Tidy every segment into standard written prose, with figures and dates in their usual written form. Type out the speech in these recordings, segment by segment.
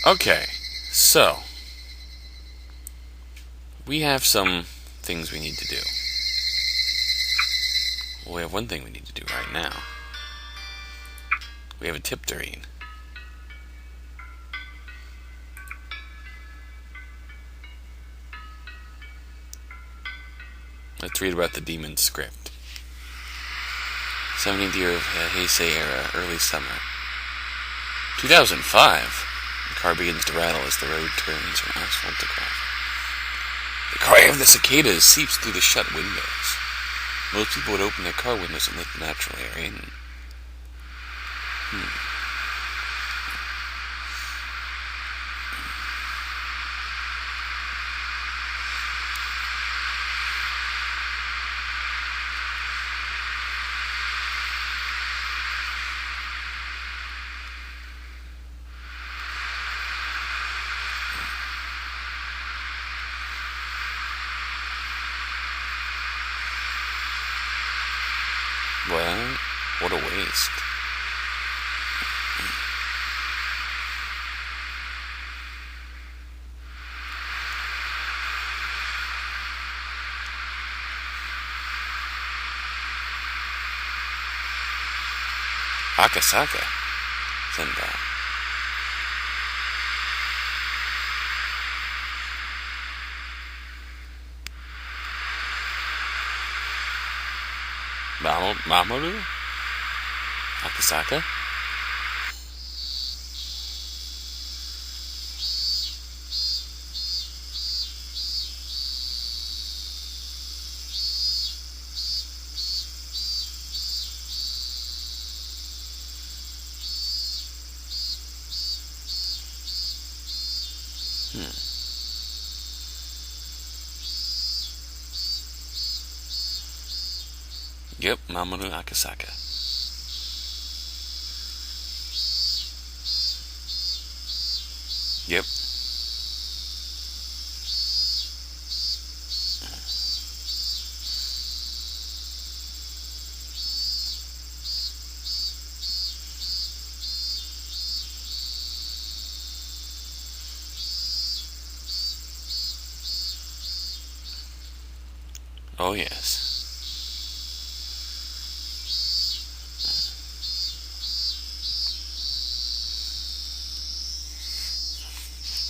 Okay, so we have some things we need to do. Well, we have one thing we need to do right now. We have a tip to read. Let's read about the demon's script. 17th year of Heisei era, early summer. 2005. The car begins to rattle as the road turns from asphalt to gravel. The cry of the cicadas seeps through the shut windows. Most people would open their car windows and let the natural air in. Well, what a waste. Akasaka, Senda. Mamoru? Akasaka? Yep, Mamoru Akasaka. Yep. Oh, yes.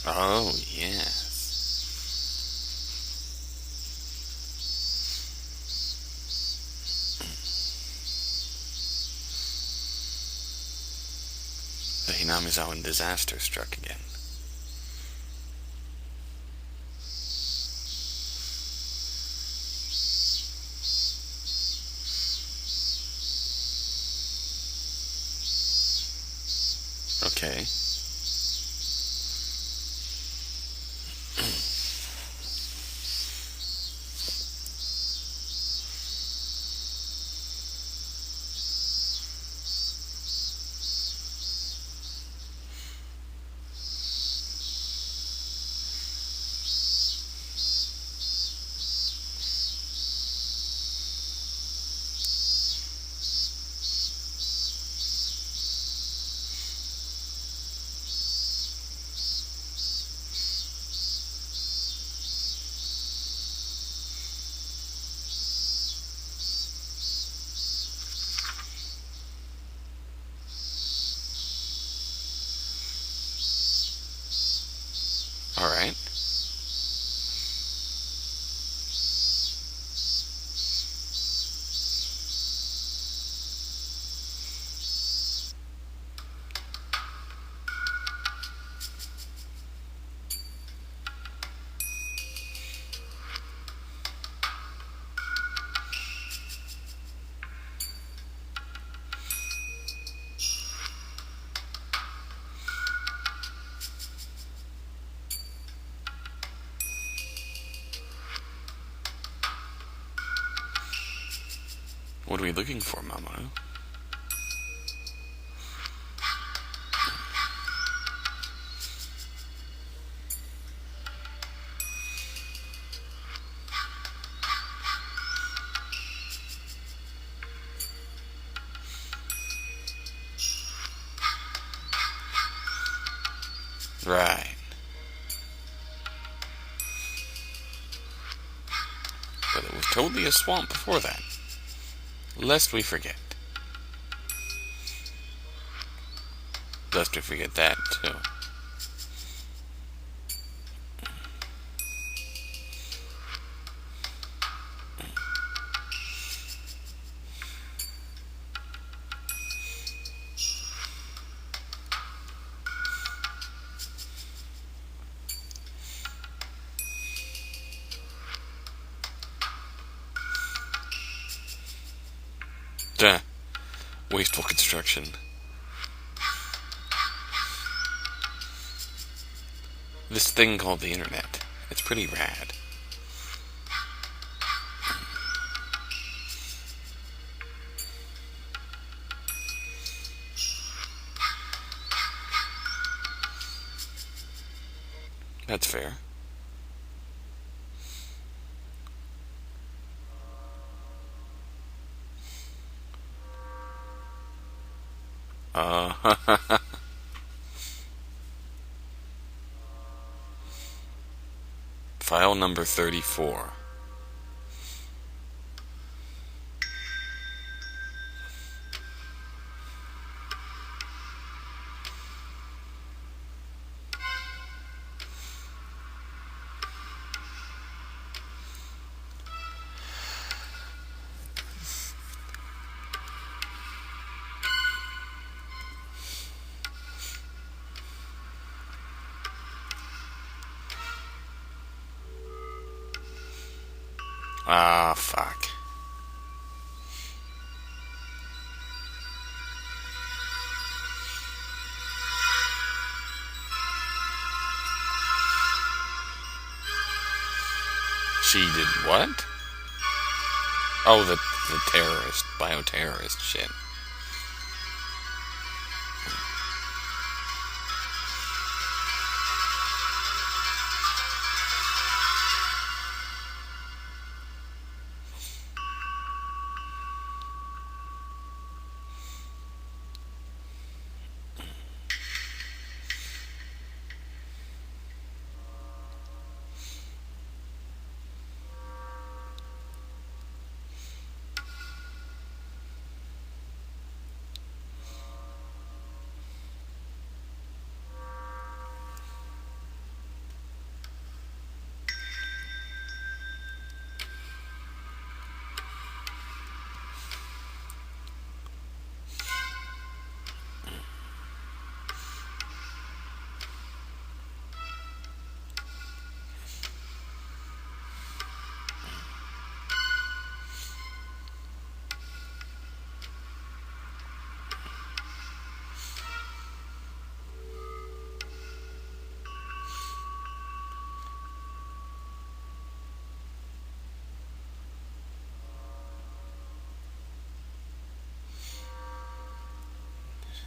Oh, yes. The Hinamizawa disaster struck again. Okay. Alright. What are we looking for, Mamoru? Right. But it was totally a swamp before that. Lest we forget. Lest we forget that, too. Duh. Wasteful construction. This thing called the internet. It's pretty rad. That's fair. File number 34. Ah, fuck. She did what? Oh, the terrorist, bioterrorist shit.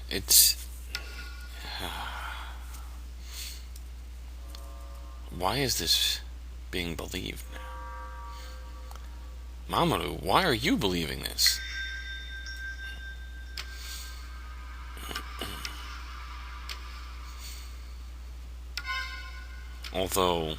It's... Why is this being believed now? Mamoru, why are you believing this? Although...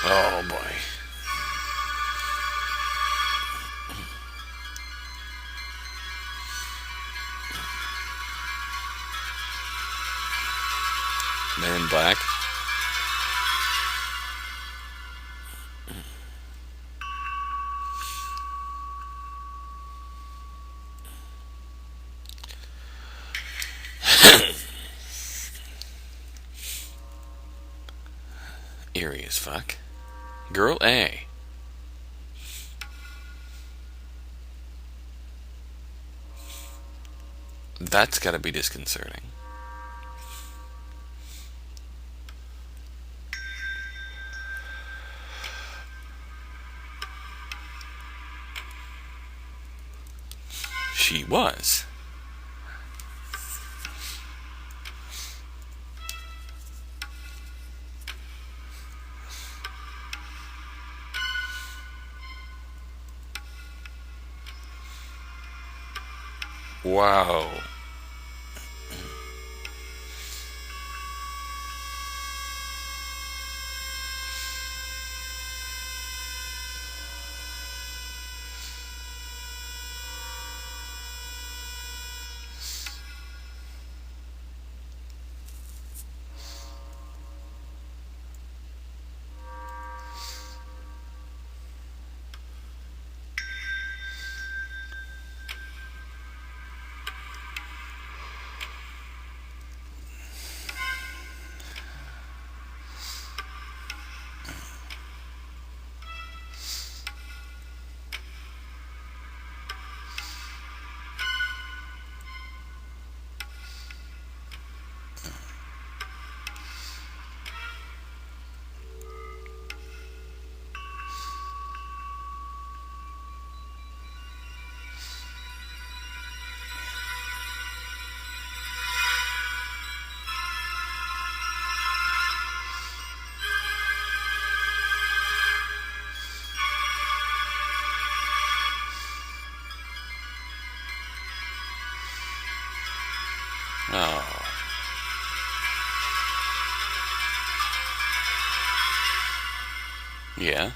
Oh, boy. Men in Black. Eerie as fuck. Girl A. That's gotta be disconcerting. she was. Wow. Oh. Yeah.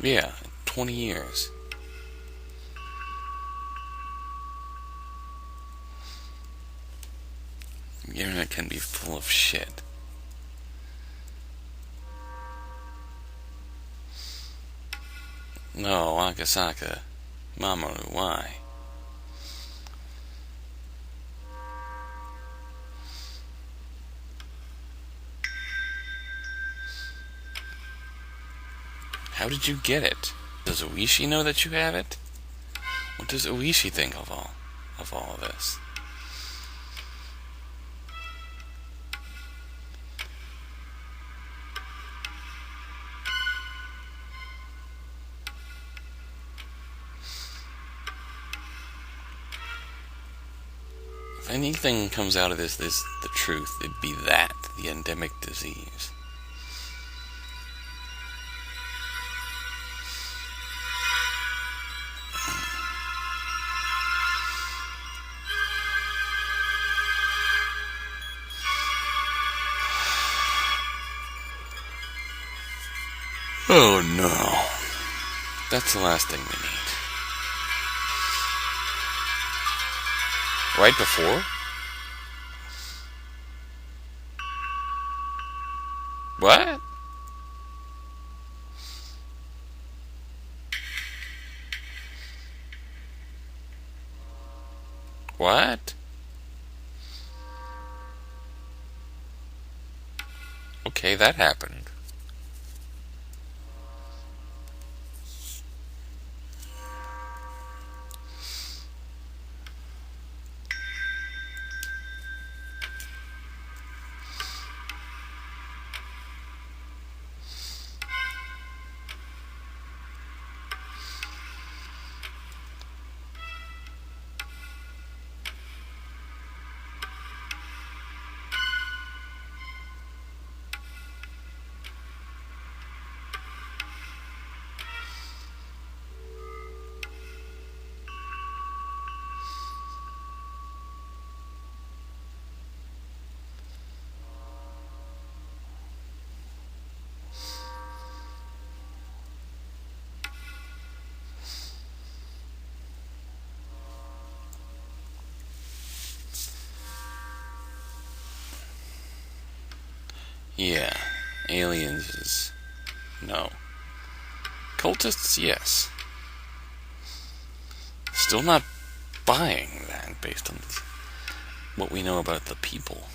Yeah. 20 years. The internet can be full of shit. No, Akasaka. Mamoru, why? How did you get it? Does Oishi know that you have it? What does Oishi think of all of this? If anything comes out of this the truth, it'd be that, the endemic disease. Oh no. That's the last thing we need. Right before? What? What? Okay, that happened. Yeah. Aliens is... no. Cultists, yes. Still not buying that based on what we know about the people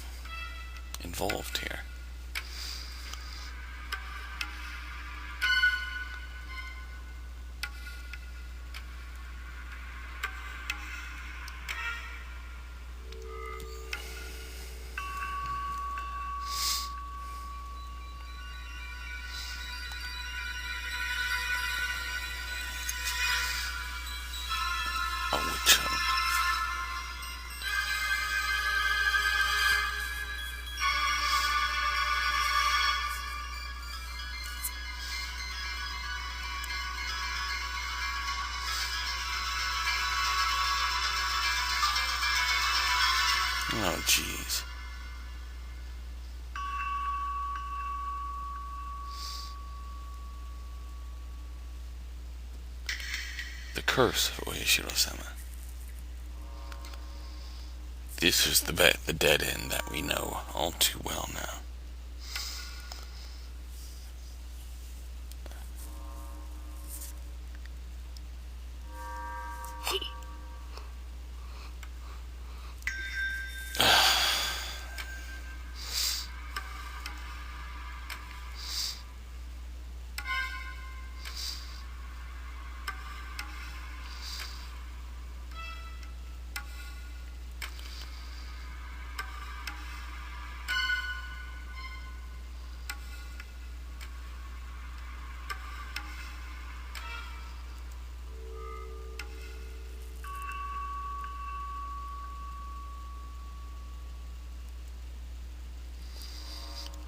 involved here. A witch hunt. Oh, jeez. The curse of Oishiro-sama. This is the dead end that we know all too well now.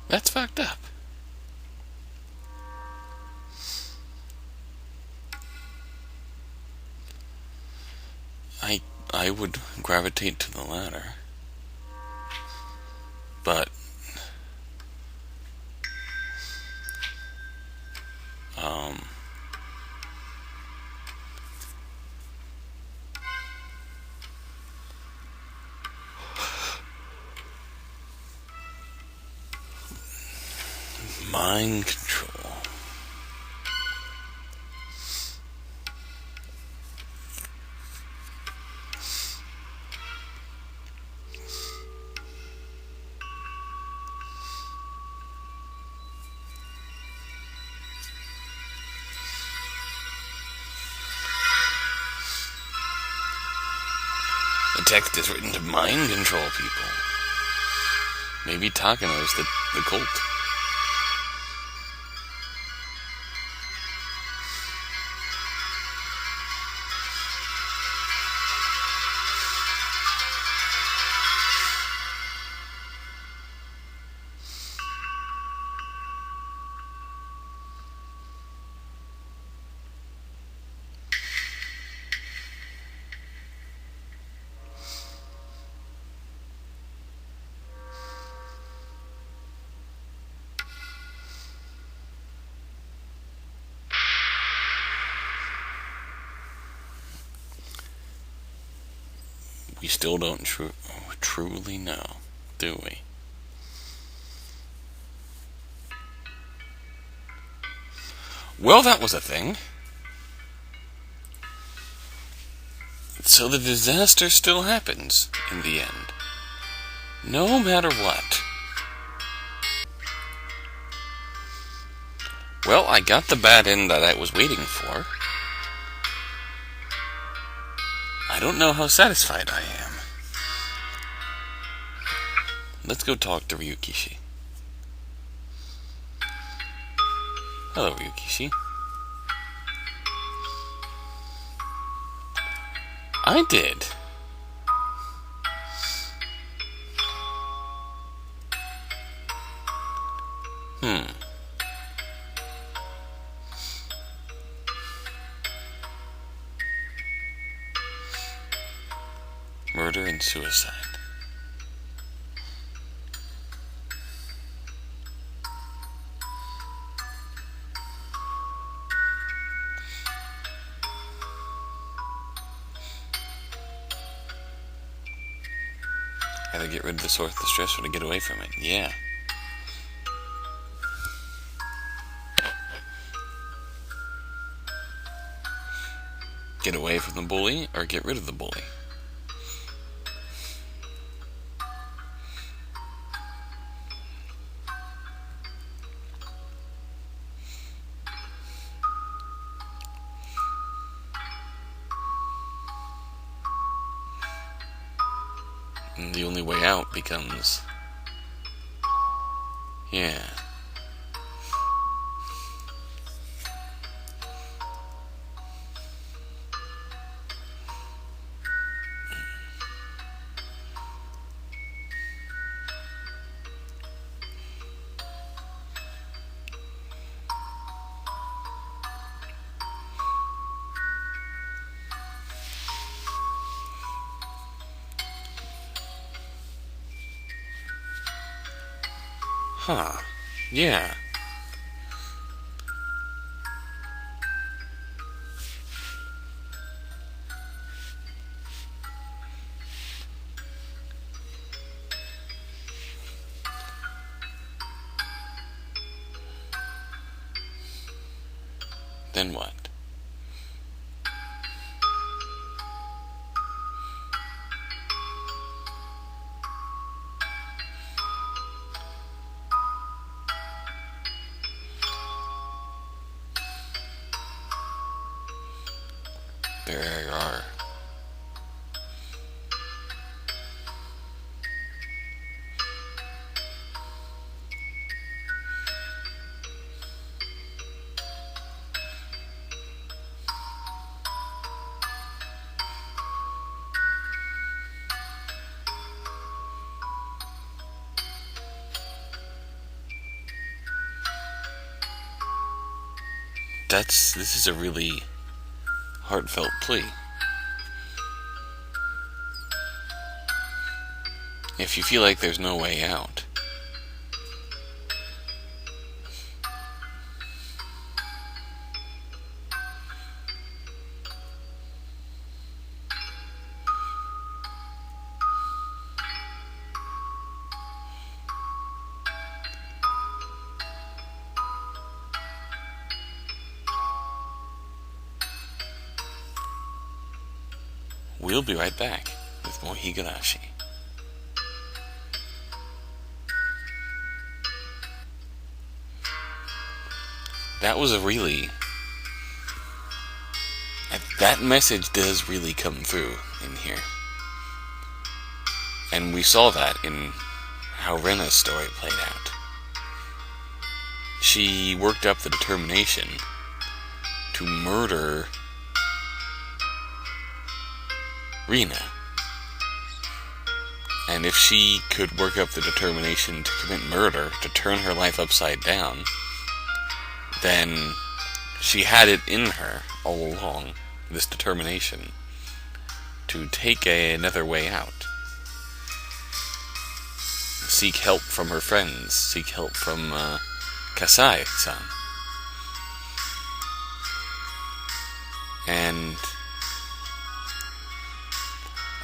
That's fucked up. I would gravitate to the latter. But mind control. The text is written to mind control people. Maybe Takano's the cult. We still don't truly know, do we? Well, that was a thing. So the disaster still happens in the end. No matter what. Well, I got the bad end that I was waiting for. I don't know how satisfied I am. Let's go talk to Ryukishi. Hello, Ryukishi. I did. Murder and suicide. Either get rid of the source of the stress or to get away from it. Yeah. Get away from the bully or get rid of the bully? And the only way out becomes... yeah. Huh. Yeah. Then what? There are... this is a really heartfelt plea. If you feel like there's no way out, we'll be right back with more Higurashi. That was a really... that message does really come through in here. And we saw that in how Rena's story played out. She worked up the determination to murder Rina. And if she could work up the determination to commit murder, to turn her life upside down, then she had it in her all along, this determination to take another way out. Seek help from her friends, seek help from Kasai-san. And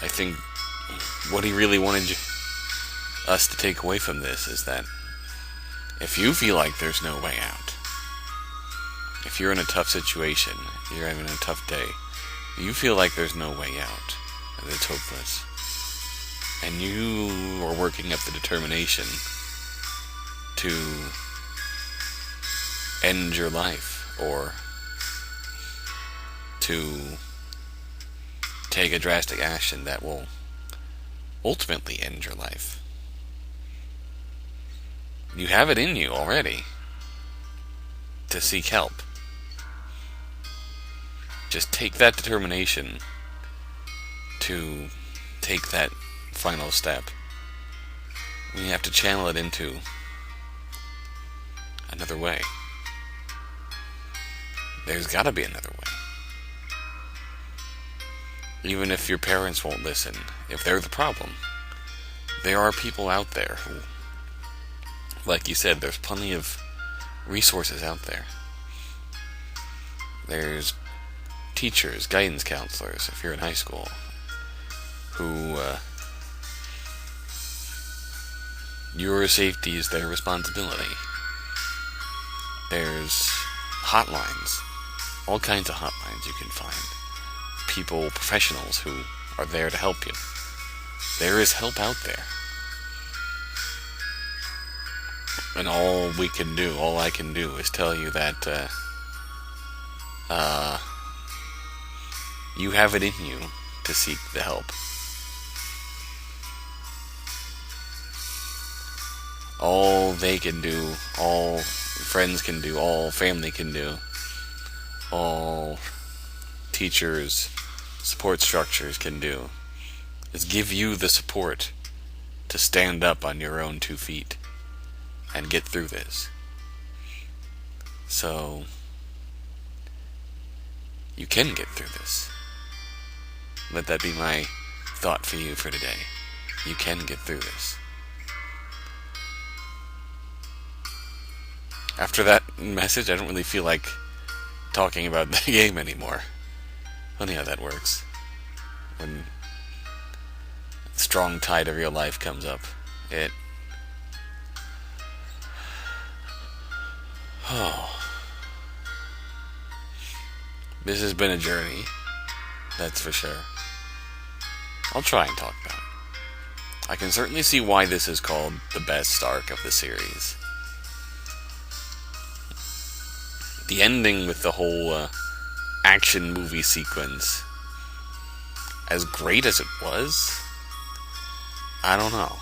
I think what he really wanted us to take away from this is that if you feel like there's no way out, if you're in a tough situation, you're having a tough day, you feel like there's no way out, that it's hopeless, and you are working up the determination to end your life, or to take a drastic action that will ultimately end your life, you have it in you already to seek help. Just take that determination to take that final step. We have to channel it into another way. There's gotta be another way. Even if your parents won't listen, if they're the problem, there are people out there who, like you said, there's plenty of resources out there. There's teachers, guidance counselors, if you're in high school, who your safety is their responsibility. There's hotlines, all kinds of hotlines you can find. people, professionals who are there to help you. There is help out there. And all we can do, all I can do, is tell you that you have it in you to seek the help. All they can do, all friends can do, all family can do, all teachers, support structures can do, is give you the support to stand up on your own 2 feet and get through this. So, you can get through this. Let that be my thought for you for today. You can get through this. After that message, I don't really feel like talking about the game anymore. Funny how that works. When the strong tide of real life comes up, it... This has been a journey, that's for sure. I'll try and talk about it. I can certainly see why this is called the best arc of the series. The ending with the whole action movie sequence, as great as it was, I don't know.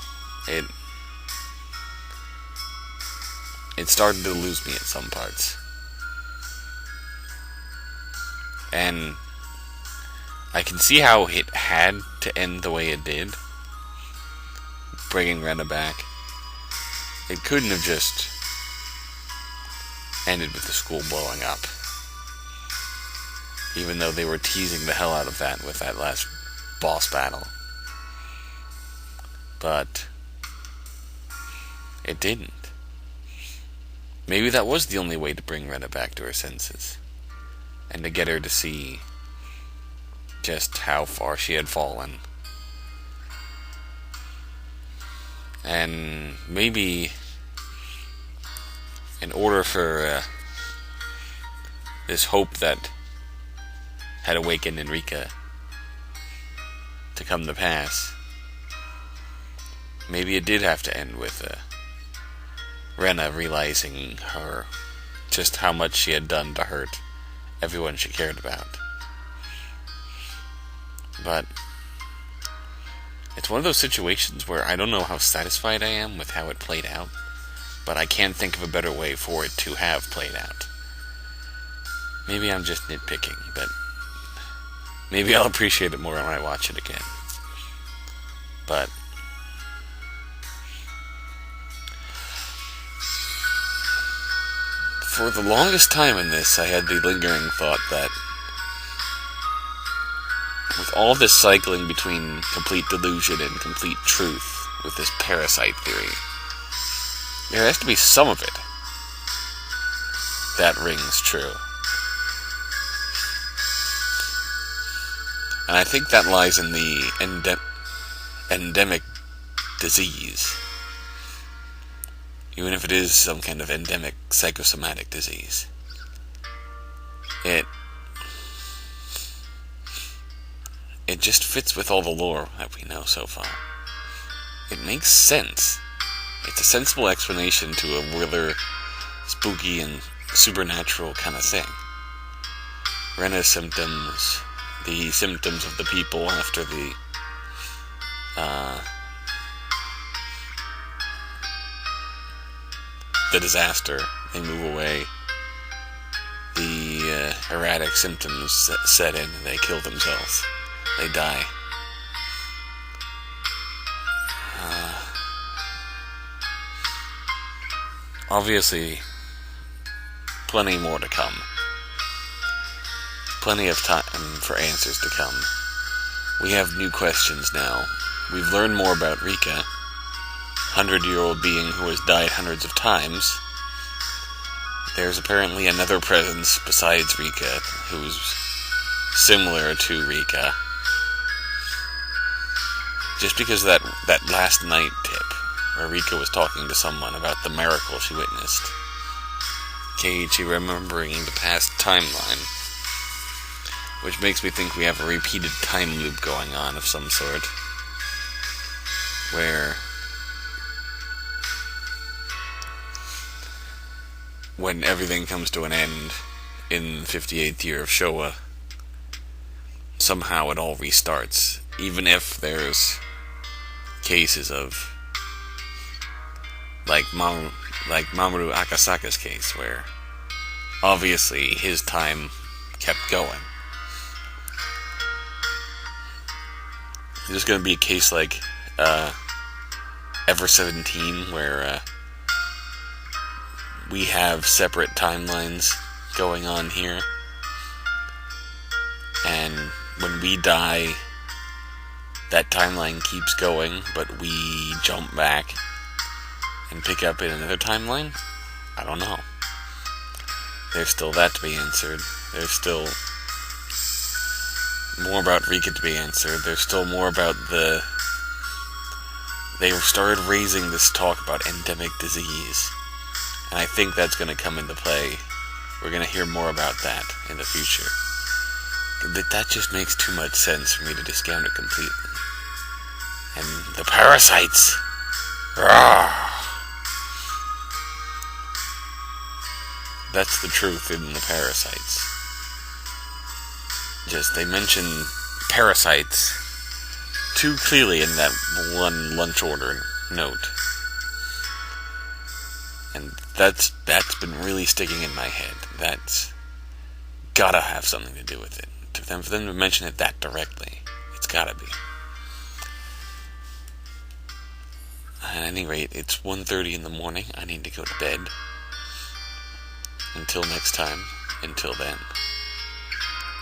It started to lose me at some parts. And I can see how it had to end the way it did, bringing Rena back. It couldn't have just ended with the school blowing up. Even though they were teasing the hell out of that with that last boss battle. But it didn't. Maybe that was the only way to bring Rena back to her senses. And to get her to see just how far she had fallen. And maybe in order for this hope that had awakened in Rika to come to pass, maybe it did have to end with Rena realizing just how much she had done to hurt everyone she cared about. But it's one of those situations where I don't know how satisfied I am with how it played out, but I can't think of a better way for it to have played out. Maybe I'm just nitpicking, but maybe I'll appreciate it more when I watch it again. But for the longest time in this, I had the lingering thought that with all this cycling between complete delusion and complete truth with this parasite theory, there has to be some of it that rings true. And I think that lies in the endemic disease. Even if it is some kind of endemic psychosomatic disease. It just fits with all the lore that we know so far. It makes sense. It's a sensible explanation to a rather spooky and supernatural kind of thing. Rena's symptoms, the symptoms of the people after the disaster, they move away. The erratic symptoms set in, and they kill themselves. They die. Obviously, plenty more to come. Plenty of time for answers to come. We have new questions now. We've learned more about Rika, 100-year-old being who has died hundreds of times. There's apparently another presence besides Rika who's similar to Rika. Just because of that last night tip, where Rika was talking to someone about the miracle she witnessed. Keiichi remembering the past timeline. which makes me think we have a repeated time loop going on of some sort, where when everything comes to an end in the 58th year of Showa, somehow it all restarts, even if there's cases of like Mamoru Akasaka's case, where obviously his time kept going. There's going to be a case like Ever 17, where we have separate timelines going on here, and when we die, that timeline keeps going, but we jump back and pick up in another timeline? I don't know. There's still that to be answered. There's still more about Rika to be answered. There's still more about they started raising this talk about endemic disease, and I think that's going to come into play. We're going to hear more about that in the future. That just makes too much sense for me to discount it completely. And the parasites! Rawr. That's the truth in the parasites. Just, they mention parasites too clearly in that one lunch order note. And that's been really sticking in my head. That's gotta have something to do with it. For them to mention it that directly, it's gotta be. At any rate, it's 1:30 in the morning. I need to go to bed. Until next time, until then.